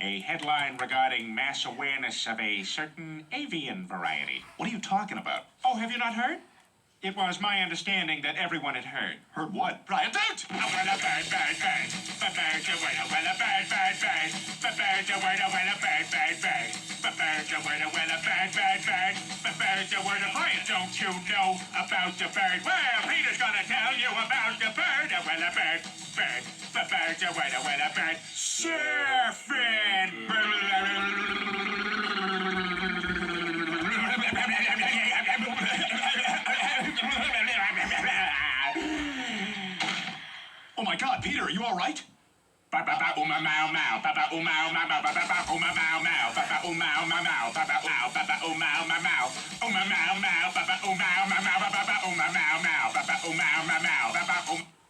A headline regarding mass awareness of a certain avian variety. What are you talking about? Oh, have you not heard? It was my understanding that everyone had heard. Heard what? Brian, don't! A well a bird, bird, bird. A bird, a well a well a bird, bird, bird. A bird, a well a well a bird, bird, bird. A bird, a well a well a bird, bird, bird. A bird, a well a Brian, don't you know about the bird? Well, Peter's gonna tell you about the bird. A well a bird, bird. A bird, a well a bird. Surfing. Oh my God, Peter, are you all right? Papa uma mau mau, Papa uma mau mau, Papa uma mau mau, Papa uma mau mau, Papa uma mau mau, uma mau mau, Papa uma mau mau, Papa uma mau mau, Papa uma mau mau, Papa